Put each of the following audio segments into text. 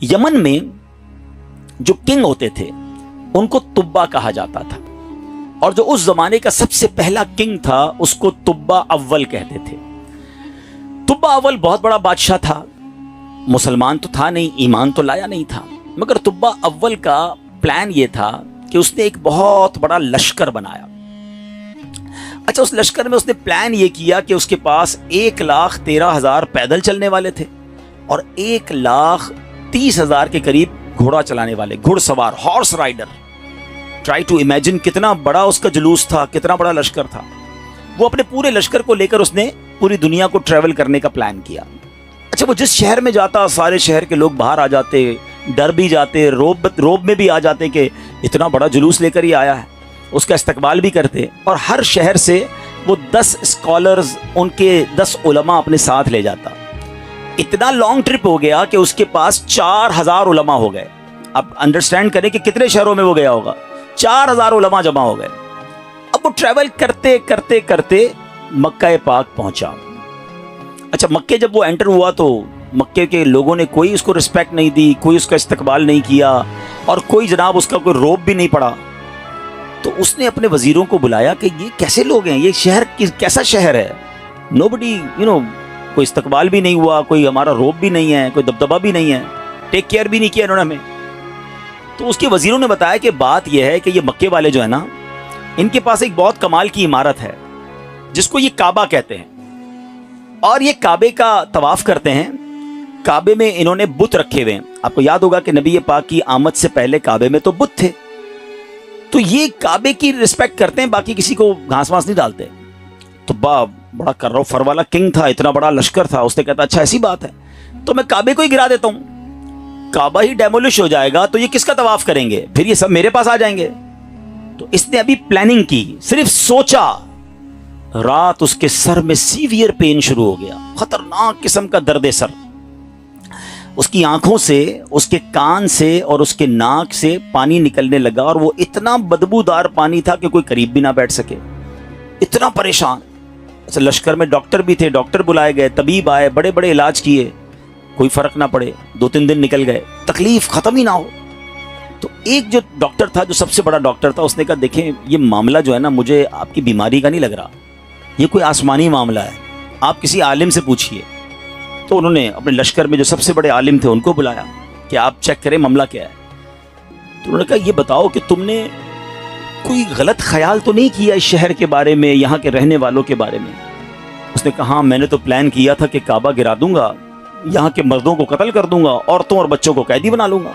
یمن میں جو کنگ ہوتے تھے ان کو تبا کہا جاتا تھا، اور جو اس زمانے کا سب سے پہلا کنگ تھا اس کو تبا اول کہتے تھے۔ تبا اول بہت بڑا بادشاہ تھا، مسلمان تو تھا نہیں، ایمان تو لایا نہیں تھا، مگر تبا اول کا پلان یہ تھا کہ اس نے ایک بہت بڑا لشکر بنایا۔ اچھا، اس لشکر میں اس نے پلان یہ کیا کہ اس کے پاس 1,13,000 پیدل چلنے والے تھے اور 1,30,000 کے قریب گھوڑا چلانے والے، گھڑ سوار، horse rider. Try to imagine کتنا بڑا اس کا جلوس تھا، کتنا بڑا لشکر تھا۔ وہ اپنے پورے لشکر کو لے کر اس نے پوری دنیا کو ٹریول کرنے کا پلان کیا۔ اچھا، وہ جس شہر میں جاتا سارے شہر کے لوگ باہر آ جاتے، ڈر بھی جاتے، روب میں بھی آ جاتے کہ اتنا بڑا جلوس لے کر ہی آیا ہے، اس کا استقبال بھی کرتے، اور ہر شہر سے وہ 10 اسکالرز، ان کے 10 علماء اپنے ساتھ لے جاتا۔ اتنا لانگ ٹرپ ہو گیا کہ اس کے پاس 4,000 علماء ہو گئے۔ اب انڈرسٹینڈ کریں کہ کتنے شہروں میں وہ گیا ہوگا، 4,000 علماء جمع ہو گئے۔ اب وہ ٹریول کرتے کرتے کرتے مکہ پاک پہنچا۔ اچھا، مکے جب وہ انٹر ہوا تو مکے کے لوگوں نے کوئی اس کو رسپیکٹ نہیں دی، کوئی اس کا استقبال نہیں کیا، اور کوئی جناب اس کا کوئی روب بھی نہیں پڑا۔ تو اس نے اپنے وزیروں کو بلایا کہ یہ کیسے لوگ ہیں، یہ شہر کیسا شہر ہے، نوبڈی کوئی استقبال بھی نہیں ہوا، کوئی ہمارا روب بھی نہیں ہے، کوئی دبدبہ بھی نہیں ہے، ٹیک کیئر بھی نہیں کیا انہوں نے ہمیں۔ تو اس کے وزیروں نے بتایا کہ بات یہ ہے کہ یہ مکے والے جو ہے نا، ان کے پاس ایک بہت کمال کی عمارت ہے جس کو یہ کعبہ کہتے ہیں، اور یہ کعبے کا طواف کرتے ہیں۔ کعبے میں انہوں نے بت رکھے ہوئے ہیں۔ آپ کو یاد ہوگا کہ نبی پاک کی آمد سے پہلے کعبے میں تو بت تھے، تو یہ کعبے کی رسپیکٹ کرتے ہیں، باقی کسی کو گھاس واس نہیں ڈالتے۔ تو بڑا کر رو فر والا کنگ تھا، اتنا بڑا لشکر تھا، اس نے کہتا اچھا ایسی بات ہے تو میں کعبے کو ہی گرا دیتا ہوں، کعبہ ہی ڈیمولش ہو جائے گا تو یہ کس کا طواف کریں گے، پھر یہ سب میرے پاس آ جائیں گے۔ تو اس نے ابھی پلاننگ کی، صرف سوچا، رات اس کے سر میں سیویئر پین شروع ہو گیا، خطرناک قسم کا درد سر۔ اس کی آنکھوں سے، اس کے کان سے اور اس کے ناک سے پانی نکلنے لگا، اور وہ اتنا بدبودار پانی تھا کہ کوئی قریب بھی نہ بیٹھ سکے، اتنا پریشان۔ اچھا، لشکر میں ڈاکٹر بھی تھے، ڈاکٹر بلائے گئے، طبیب آئے، بڑے بڑے علاج کیے، کوئی فرق نہ پڑے، 2-3 دن نکل گئے، تکلیف ختم ہی نہ ہو۔ تو ایک جو ڈاکٹر تھا، جو سب سے بڑا ڈاکٹر تھا، اس نے کہا دیکھیں یہ معاملہ جو ہے نا، مجھے آپ کی بیماری کا نہیں لگ رہا، یہ کوئی آسمانی معاملہ ہے، آپ کسی عالم سے پوچھئے۔ تو انہوں نے اپنے لشکر میں جو سب سے بڑے عالم تھے ان کو بلایا کہ آپ چیک کریں معاملہ کیا ہے۔ تو انہوں نے کہا یہ بتاؤ کہ تم نے کوئی غلط خیال تو نہیں کیا اس شہر کے بارے میں، یہاں کے رہنے والوں کے بارے میں؟ اس نے کہا ہاں، میں نے تو پلان کیا تھا کہ کعبہ گرا دوں گا، یہاں کے مردوں کو قتل کر دوں گا، عورتوں اور بچوں کو قیدی بنا لوں گا۔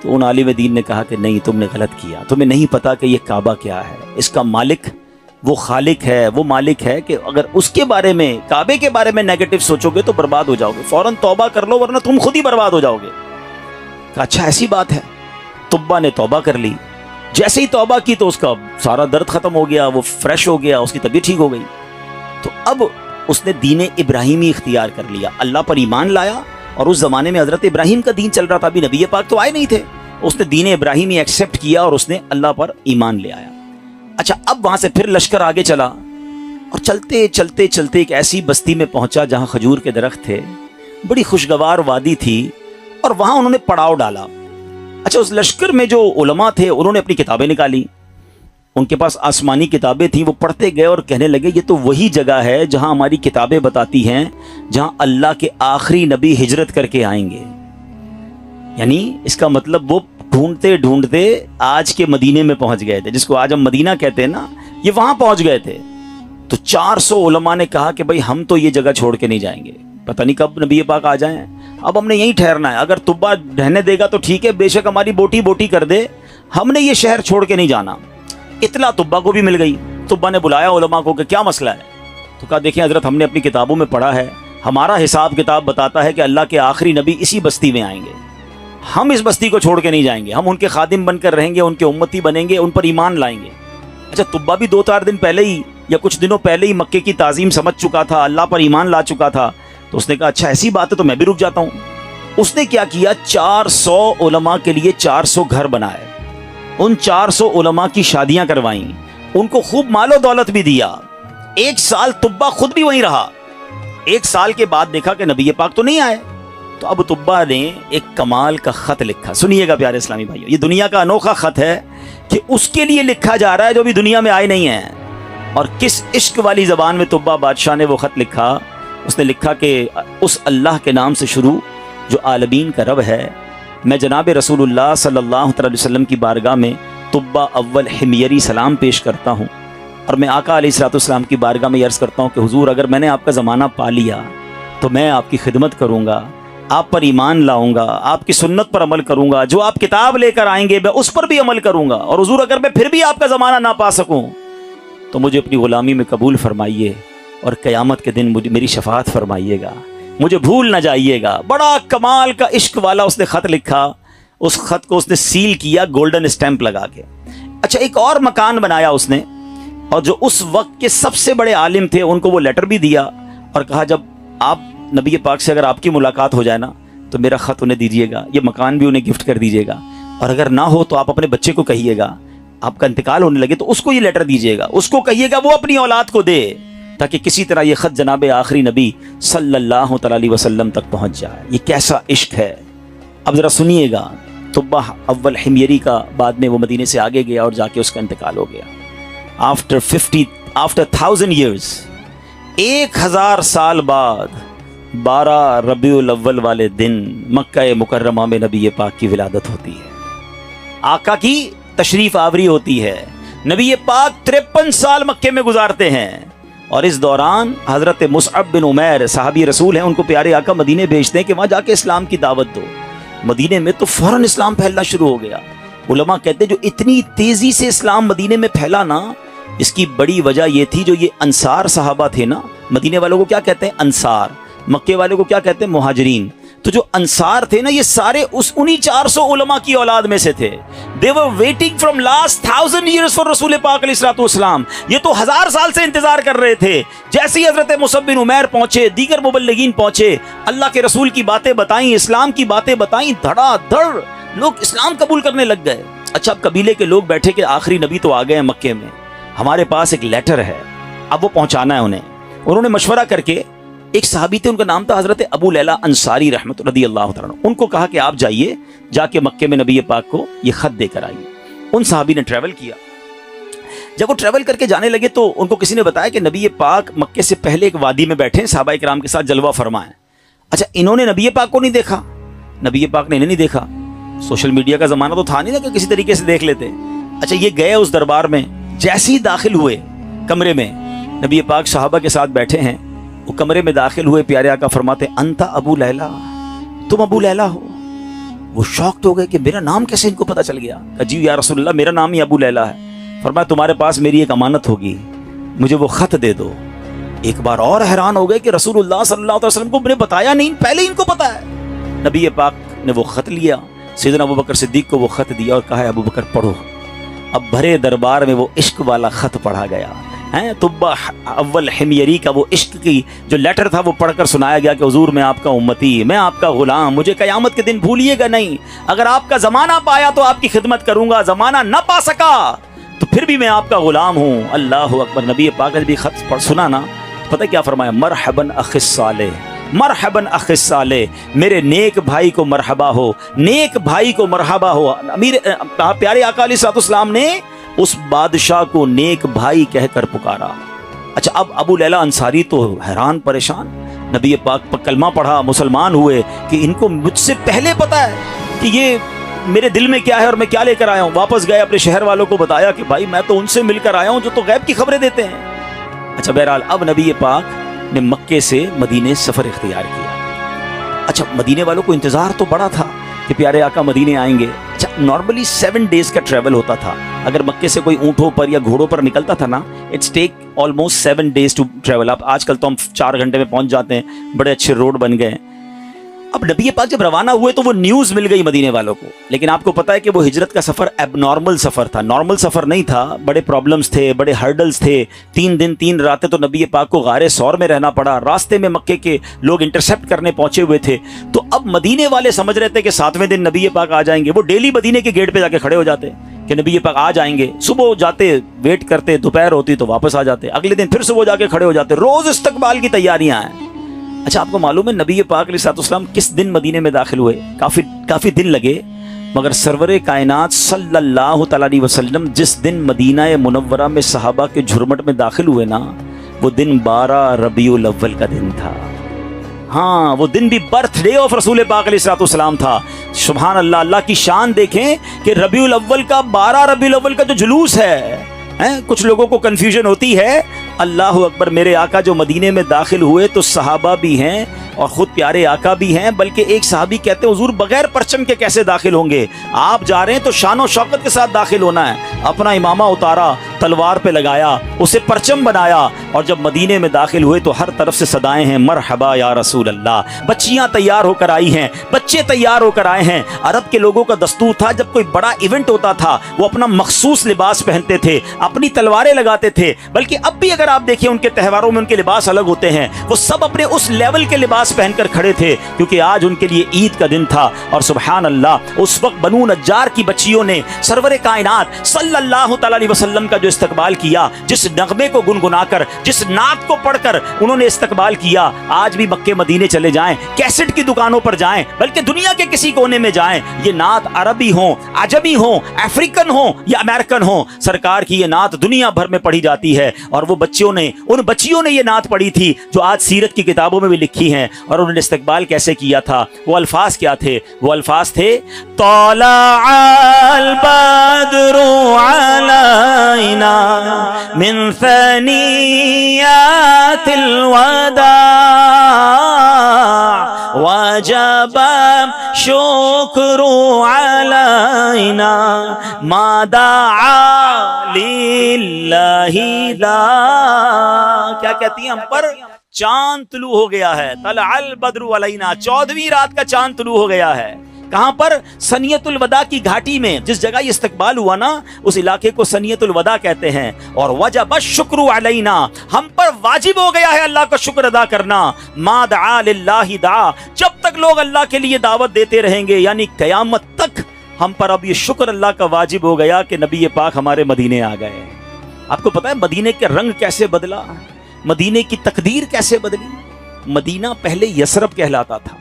تو ان عالم دین نے کہا کہ نہیں، تم نے غلط کیا، تمہیں نہیں پتا کہ یہ کعبہ کیا ہے، اس کا مالک وہ خالق ہے، وہ مالک ہے کہ اگر اس کے بارے میں، کعبے کے بارے میں نیگیٹو سوچو گے تو برباد ہو جاؤ گے، فوراً توبہ کر لو ورنہ تم خود ہی برباد ہو جاؤ گے۔ کہا اچھا ایسی بات ہے۔ تبا نے توبہ کر لی، جیسے ہی توبہ کی تو اس کا سارا درد ختم ہو گیا، وہ فریش ہو گیا، اس کی طبیعت ٹھیک ہو گئی۔ تو اب اس نے دین ابراہیمی اختیار کر لیا، اللہ پر ایمان لایا، اور اس زمانے میں حضرت ابراہیم کا دین چل رہا تھا، ابھی نبی پاک تو آئے نہیں تھے، اس نے دین ابراہیمی ایکسیپٹ کیا اور اس نے اللہ پر ایمان لے آیا۔ اچھا، اب وہاں سے پھر لشکر آگے چلا، اور چلتے چلتے چلتے ایک ایسی بستی میں پہنچا جہاں کھجور کے درخت تھے، بڑی خوشگوار وادی تھی، اور وہاں انہوں نے پڑاؤ ڈالا۔ اچھا، اس لشکر میں جو علماء تھے انہوں نے اپنی کتابیں نکالی، ان کے پاس آسمانی کتابیں تھیں، وہ پڑھتے گئے اور کہنے لگے یہ تو وہی جگہ ہے جہاں ہماری کتابیں بتاتی ہیں جہاں اللہ کے آخری نبی ہجرت کر کے آئیں گے۔ یعنی اس کا مطلب وہ ڈھونڈتے ڈھونڈتے آج کے مدینے میں پہنچ گئے تھے، جس کو آج ہم مدینہ کہتے ہیں نا، یہ وہاں پہنچ گئے تھے۔ تو 400 علماء نے کہا کہ بھائی ہم تو یہ جگہ چھوڑ کے نہیں جائیں گے، پتہ نہیں کب نبی پاک آ جائیں، اب ہم نے یہیں ٹھہرنا ہے، اگر تبا رہنے دے گا تو ٹھیک ہے، بے شک ہماری بوٹی بوٹی کر دے، ہم نے یہ شہر چھوڑ کے نہیں جانا۔ اطلاع تبا کو بھی مل گئی، تبا نے بلایا علماء کو کہ کیا مسئلہ ہے؟ تو کہا دیکھیں حضرت، ہم نے اپنی کتابوں میں پڑھا ہے، ہمارا حساب کتاب بتاتا ہے کہ اللہ کے آخری نبی اسی بستی میں آئیں گے، ہم اس بستی کو چھوڑ کے نہیں جائیں گے، ہم ان کے خادم بن کر رہیں گے، ان کے امتی بنیں گے، ان پر ایمان لائیں گے۔ اچھا، تبا بھی 2-4 دن پہلے ہی یا کچھ دنوں پہلے ہی مکے کی تعظیم سمجھ چکا تھا، اللہ پر ایمان لا چکا تھا، تو اس نے کہا اچھا ایسی بات ہے تو میں بھی رک جاتا ہوں۔ اس نے کیا کیا، 400 علماء کے لیے 400 گھر بنائے، ان 400 علماء کی شادیاں کروائیں، ان کو خوب مال و دولت بھی دیا۔ 1 سال تبا خود بھی وہیں رہا، 1 سال کے بعد دیکھا کہ نبی پاک تو نہیں آئے، تو ابو طبا نے ایک کمال کا خط لکھا. سنیے گا پیارے اسلامی بھائیوں, یہ دنیا کا انوکھا خط ہے کہ اس کے لیے لکھا جا رہا ہے جو بھی دنیا میں آئے نہیں ہیں. اور کس عشق والی زبان میں طبا بادشاہ نے وہ خط لکھا. اس نے لکھا کہ اس اللہ کے نام سے شروع جو عالمین کا رب ہے. میں جناب رسول اللہ صلی اللہ علیہ وسلم کی بارگاہ میں طبا اول حمیری سلام پیش کرتا ہوں, اور میں آقا علیہ الصلوۃ والسلام کی بارگاہ میں عرض کرتا ہوں کہ حضور اگر میں نے آپ کا زمانہ پا لیا تو میں آپ کی خدمت کروں گا, آپ پر ایمان لاؤں گا, آپ کی سنت پر عمل کروں گا, جو آپ کتاب لے کر آئیں گے میں اس پر بھی عمل کروں گا. اور حضور اگر میں پھر بھی آپ کا زمانہ نہ پا سکوں تو مجھے اپنی غلامی میں قبول فرمائیے, اور قیامت کے دن مجھے میری شفاعت فرمائیے گا, مجھے بھول نہ جائیے گا. بڑا کمال کا عشق والا اس نے خط لکھا. اس خط کو اس نے سیل کیا گولڈن اسٹیمپ لگا کے. اچھا, ایک اور مکان بنایا اس نے, اور جو اس وقت کے سب سے بڑے عالم تھے ان کو وہ لیٹر بھی دیا, اور کہا جب آپ نبی پاک سے اگر آپ کی ملاقات ہو جائے نا تو میرا خط انہیں دیجیے گا, یہ مکان بھی انہیں گفٹ کر دیجیے گا, اور اگر نہ ہو تو آپ اپنے بچے کو کہیے گا, آپ کا انتقال ہونے لگے تو اس کو یہ لیٹر دیجیے گا, اس کو کہیے گا وہ اپنی اولاد کو دے, تاکہ کسی طرح یہ خط جناب آخری نبی صلی اللہ تعالی علیہ وسلم تک پہنچ جائے. یہ کیسا عشق ہے. اب ذرا سنیے گا. طبا اول حمیری کا بعد میں وہ مدینے سے آگے گیا اور جا کے اس کا انتقال ہو گیا. آفٹر 1000 years, 1000 سال بعد 12 ربیع الاول والے دن مکہ مکرمہ میں نبی پاک کی ولادت ہوتی ہے, آقا کی تشریف آوری ہوتی ہے. نبی پاک 53 سال مکے میں گزارتے ہیں, اور اس دوران حضرت مصعب بن عمیر صحابی رسول ہیں, ان کو پیارے آقا مدینے بھیجتے ہیں کہ وہاں جا کے اسلام کی دعوت دو. مدینے میں تو فوراً اسلام پھیلنا شروع ہو گیا. علماء کہتے ہیں جو اتنی تیزی سے اسلام مدینے میں پھیلا نا, اس کی بڑی وجہ یہ تھی جو یہ انصار صحابہ تھے نا. مدینے والوں کو کیا کہتے ہیں؟ انصار. مکے والوں کو کیا کہتے ہیں؟ مہاجرین. تو جو انصار تھے نا یہ سارے انہی 400 علماء کی اولاد میں سے تھے. They were waiting from last 1000 years for رسول پاک علیہ الصلوۃ والسلام. یہ تو 1000 سال سے انتظار کر رہے تھے. جیسے ہی حضرت مصعب بن عمیر پہنچے, دیگر مبلغین پہنچے, اللہ کے رسول کی باتیں بتائیں, اسلام کی باتیں بتائیں, دھڑا دھڑ لوگ اسلام قبول کرنے لگ گئے. اچھا, اب قبیلے کے لوگ بیٹھے کہ آخری نبی تو آ گئے ہیں مکے میں, ہمارے پاس ایک لیٹر ہے, اب وہ پہنچانا ہے انہیں. انہوں نے مشورہ کر کے, ایک صحابی تھے ان کا نام تھا حضرت ابو لیلہ انصاری رحمت رضی اللہ تعالیٰ عنہ, ان کو کہا کہ آپ جائیے, جا کے مکے میں نبی پاک کو یہ خط دے کر آئیے. ان صحابی نے ٹریول کیا. جب وہ ٹریول کر کے جانے لگے تو ان کو کسی نے بتایا کہ نبی پاک مکے سے پہلے ایک وادی میں بیٹھے ہیں, صحابہ کرام کے ساتھ جلوہ فرما ہے. اچھا, انہوں نے نبی پاک کو نہیں دیکھا, نبی پاک نے انہیں نہیں دیکھا. سوشل میڈیا کا زمانہ تو تھا نہیں نا کہ کسی طریقے سے دیکھ لیتے. اچھا, یہ گئے اس دربار میں, جیسے ہی داخل ہوئے کمرے میں, نبی پاک صحابہ کے ساتھ بیٹھے ہیں, وہ کمرے میں داخل ہوئے, پیارے آقا فرماتے انتا ابو لیلہ, تم ابو لیلہ ہو. وہ شاکڈ ہو گئے کہ میرا نام کیسے ان کو پتا چل گیا. جی یا رسول اللہ, میرا نام ہی ابو لیلہ ہے. فرمایا تمہارے پاس میری ایک امانت ہوگی, مجھے وہ خط دے دو. ایک بار اور حیران ہو گئے کہ رسول اللہ صلی اللہ علیہ وسلم کو میں نے بتایا نہیں, پہلے ہی ان کو پتا ہے. نبی پاک نے وہ خط لیا, سیدنا ابو بکر صدیق کو وہ خط دیا اور کہا ابو بکر پڑھو. اب بھرے دربار میں وہ عشق والا خط پڑھا گیا. طبا اول حمیری کا وہ عشق کی جو لیٹر تھا وہ پڑھ کر سنایا گیا کہ حضور میں آپ کا امتی, میں آپ کا غلام, مجھے قیامت کے دن بھولیے گا نہیں. اگر آپ کا زمانہ پایا تو آپ کی خدمت کروں گا, زمانہ نہ پا سکا تو پھر بھی میں آپ کا غلام ہوں. اللہ اکبر. نبی پاک نے بھی خط پڑھ سنا نا, پتہ کیا فرمایا؟ مرحباً اخ الصالح, مرحباً اخ الصالح, میرے نیک بھائی کو مرحبا ہو, نیک بھائی کو مرحبا ہو. پیارے آقا علیہ الصلوۃ والسلام نے اس بادشاہ کو نیک بھائی کہہ کر پکارا. اچھا, اب ابو لیلہ انصاری تو حیران پریشان, نبی پاک پر کلمہ پڑھا, مسلمان ہوئے کہ ان کو مجھ سے پہلے پتا ہے کہ یہ میرے دل میں کیا ہے اور میں کیا لے کر آیا ہوں. واپس گئے, اپنے شہر والوں کو بتایا کہ بھائی میں تو ان سے مل کر آیا ہوں جو تو غیب کی خبریں دیتے ہیں. اچھا, بہرحال اب نبی پاک نے مکے سے مدینے سفر اختیار کیا. اچھا, مدینے والوں کو انتظار تو بڑا تھا کہ پیارے آقا مدینے آئیں گے. اچھا, نارملی 7 days کا ٹریول ہوتا تھا. اگر مکے سے کوئی اونٹوں پر یا گھوڑوں پر نکلتا تھا نا, it's take almost 7 days to travel. اب آج کل تو ہم 4 گھنٹے میں پہنچ جاتے ہیں, بڑے اچھے روڈ بن گئے. اب نبی پاک جب روانہ ہوئے تو وہ نیوز مل گئی مدینے والوں کو, لیکن آپ کو پتا ہے کہ وہ ہجرت کا سفر ایب نارمل سفر تھا, نارمل سفر نہیں تھا. بڑے پرابلمز تھے, بڑے ہرڈلز تھے. 3 دن 3 راتیں تو نبی پاک کو غار ثور میں رہنا پڑا. راستے میں مکے کے لوگ انٹرسیپٹ کرنے پہنچے ہوئے تھے. تو اب مدینے والے سمجھ رہے تھے کہ 7ویں دن نبی پاک آ جائیں گے. وہ ڈیلی مدینے کے گیٹ پہ جا کے کھڑے ہو جاتے کہ نبی پاک آ جائیں گے. صبح جاتے, ویٹ کرتے, دوپہر ہوتی تو واپس آ جاتے. اگلے دن پھر صبح جا کے کھڑے ہو جاتے. روز استقبال کی تیاریاں ہیں. اچھا آپ کو معلوم ہے نبی پاک علیہ السلام کس دن مدینے میں داخل ہوئے؟ کافی دن لگے، مگر سرور کائنات صلی اللہ تعالیٰ علیہ وسلم جس دن مدینہ منورہ میں صحابہ کے جھرمٹ میں داخل ہوئے نا، وہ دن 12 ربیع الاول کا دن تھا۔ ہاں وہ دن بھی برتھ ڈے آف رسول پاک علیہ السلام تھا۔ سبحان اللہ، اللہ کی شان دیکھیں کہ ربیع الاول کا 12 ربیع الاول کا جو جلوس ہے، کچھ لوگوں کو کنفیوژن ہوتی ہے۔ اللہ اکبر، میرے آقا جو مدینے میں داخل ہوئے تو صحابہ بھی ہیں اور خود پیارے آقا بھی ہیں، بلکہ ایک صحابی کہتے ہیں حضور بغیر پرچم کے کیسے داخل ہوں گے؟ آپ جا رہے ہیں تو شان و شوکت کے ساتھ داخل ہونا ہے۔ اپنا امامہ اتارا، تلوار پہ لگایا، اسے پرچم بنایا، اور جب مدینے میں داخل ہوئے تو ہر طرف سے صدائیں ہیں مرحبا یا رسول اللہ۔ بچیاں تیار ہو کر آئی ہیں، بچے تیار ہو کر آئے ہیں۔ عرب کے لوگوں کا دستور تھا جب کوئی بڑا ایونٹ ہوتا تھا وہ اپنا مخصوص لباس پہنتے تھے، اپنی تلواریں لگاتے تھے، بلکہ اب بھی اگر آپ دیکھیں ان کے تہواروں میں ان کے لباس الگ ہوتے ہیں، وہ سب اپنے اس لیول کے لباس پہن کر کھڑے تھے، کیونکہ آج ان کے لیے عید کا دن تھا۔ اور سبحان اللہ، اس وقت بنو نجار کی بچیوں نے سرور کائنات صلی اللہ تعالی علیہ وسلم کا جو استقبال کیا، جس نغمے کو گنگنا کر، جس نعت کو پڑھ کر انہوں نے استقبال کیا، آج بھی مکے مدینے چلے جائیں، کیسٹ کی دکانوں پر جائیں، بلکہ دنیا کے کسی کونے میں جائیں، یہ نعت عربی ہوں، عجمی ہوں، افریقن ہوں یا امریکن ہوں، سرکار کی یہ نعت دنیا بھر میں پڑھی جاتی ہے۔ اور وہ ان بچیوں نے یہ نعت پڑھی تھی جو آج سیرت کی کتابوں میں بھی لکھی ہیں۔ اور انہوں نے استقبال کیسے کیا تھا؟ وہ الفاظ کیا تھے؟ وہ الفاظ تھے طلع البدر علینا من ثنیات الوداع وجب شکر علینا ما دعا للہ داع۔ کیا کہتی ہیں ہم پر؟ چاند طلوع ہو گیا ہے، طلع البدر علینا، 14ویں رات کا چاند طلوع ہو گیا ہے۔ کہاں پر؟ سنیت الوداع کی گھاٹی میں، جس جگہ یہ استقبال ہوا نا اس علاقے کو سنیت الوداع کہتے ہیں۔ اور وجب الشکر علینا، ہم پر واجب ہو گیا ہے اللہ کا شکر ادا کرنا۔ ما دعا للہ دعا، جب تک لوگ اللہ کے لیے دعوت دیتے رہیں گے، یعنی قیامت تک ہم پر اب یہ شکر اللہ کا واجب ہو گیا کہ نبی پاک ہمارے مدینے آ گئے۔ آپ کو پتا ہے مدینے کے رنگ کیسے بدلا، مدینے کی تقدیر کیسے بدلی؟ مدینہ پہلے یثرب کہلاتا تھا،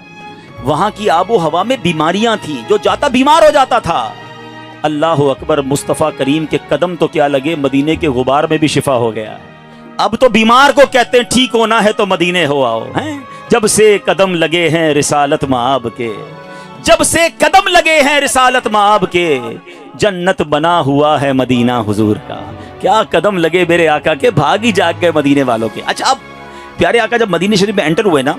وہاں کی آب و ہوا میں بیماریاں تھیں، جو جاتا بیمار ہو جاتا تھا۔ اللہ اکبر، مصطفیٰ کریم کے قدم تو کیا لگے، مدینے کے غبار میں بھی شفا ہو گیا۔ اب تو بیمار کو کہتے ہیں ٹھیک ہونا ہے تو مدینے ہو آؤ، ہیں جب سے قدم لگے ہیں رسالت مآب کے، جب سے قدم لگے ہیں رسالت مآب کے، جنت بنا ہوا ہے مدینہ حضور کا۔ کیا قدم لگے میرے آقا کے، بھاگ ہی جاگ گئے مدینے والوں کے۔ اچھا اب پیارے آقا جب مدینہ شریف میں انٹر ہوئے نا،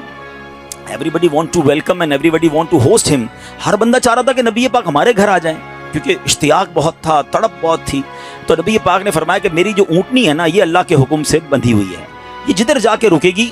everybody want to welcome and everybody want to host him، ہر بندہ چاہ رہا تھا کہ نبی پاک ہمارے گھر آ جائیں، کیونکہ اشتیاق بہت تھا، تڑپ بہت تھی۔ تو نبی پاک نے فرمایا کہ میری جو اونٹنی ہے نا یہ اللہ کے حکم سے بندھی ہوئی ہے، یہ جدھر جا کے رکے گی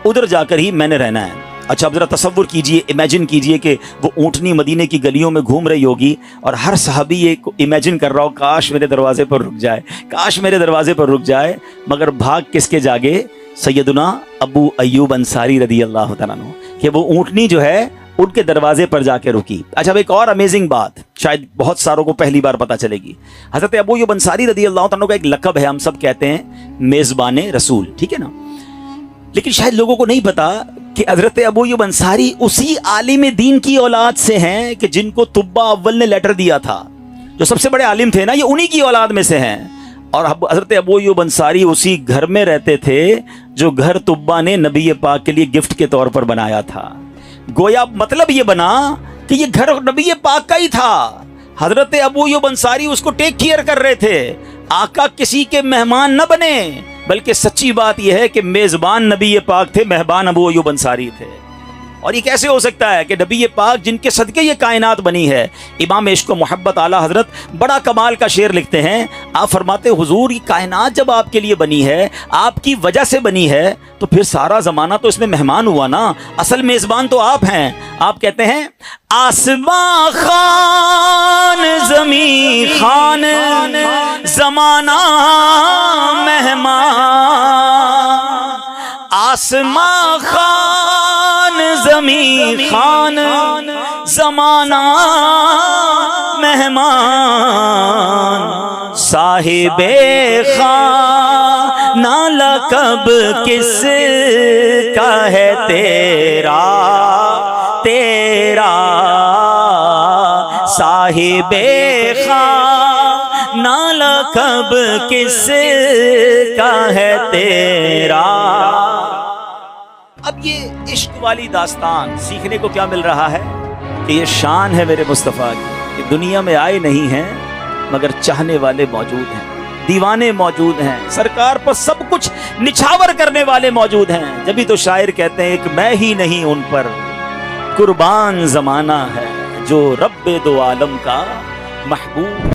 ادھر جا کر ہی میں نے رہنا ہے۔ اچھا اب ذرا تصور کیجئے، امیجن کیجئے کہ وہ اونٹنی مدینے کی گلیوں میں گھوم رہی ہوگی اور ہر صحابی یہ امیجن کر رہا ہو کاش میرے دروازے پر رک جائے، کاش میرے دروازے پر رک جائے، مگر بھاگ کس کے جاگے؟ سیدنا ابو ایوب انصاری رضی اللہ تعالیٰ عنہ، کہ وہ اونٹنی جو ہے ان کے دروازے پر جا کے رکی۔ اچھا اب ایک اور امیزنگ بات شاید بہت ساروں کو پہلی بار پتہ چلے گی، حضرت ابو ایوب انصاری رضی اللہ تعالیٰ عنہ کا ایک لقب ہے، ہم سب کہتے ہیں میزبان رسول، ٹھیک ہے نا، لیکن شاید لوگوں کو نہیں پتا کہ حضرت ابو ایوب انصاری اسی عالم دین کی اولاد سے ہیں کہ جن کو طبہ اول نے لیٹر دیا تھا، جو سب سے بڑے عالم تھے نا، یہ انہی کی اولاد میں سے ہیں۔ اور حضرت ابو ایوب انصاری اسی گھر میں رہتے تھے جو گھر طبہ نے نبی پاک کے لیے گفٹ کے طور پر بنایا تھا۔ گویا مطلب یہ بنا کہ یہ گھر نبی پاک کا ہی تھا، حضرت ابو ایوب انصاری اس کو ٹیک کیئر کر رہے تھے۔ آقا کسی کے مہمان نہ بنے، بلکہ سچی بات یہ ہے کہ میزبان نبی پاک تھے، مہمان ابو ایوب انصاری تھے۔ اور یہ کیسے ہو سکتا ہے کہ نبی پاک جن کے صدقے یہ کائنات بنی ہے؟ امام عشق و محبت اعلیٰ حضرت بڑا کمال کا شعر لکھتے ہیں، آپ فرماتے حضور یہ کائنات جب آپ کے لیے بنی ہے، آپ کی وجہ سے بنی ہے، تو پھر سارا زمانہ تو اس میں مہمان ہوا نا، اصل میزبان تو آپ ہیں۔ آپ کہتے ہیں آسمان خان زمین خان زمانہ مہمان، آسمان خان زمین خان زمانہ مہمان، صاحب خان نالا کب کس کا ہے تیرا تیرا صاحب خواہ نالا کب کس کا ہے تیرا. اب یہ عشق والی داستان سیکھنے کو کیا مل رہا ہے کہ یہ شان ہے میرے مصطفیٰ کی کہ دنیا میں آئے نہیں ہیں مگر چاہنے والے موجود ہیں, دیوانے موجود ہیں, سرکار پر سب کچھ نچھاور کرنے والے موجود ہیں. جبھی تو شاعر کہتے ہیں ایک میں ہی نہیں ان پر قربان زمانہ ہے جو رب دو عالم کا محبوب.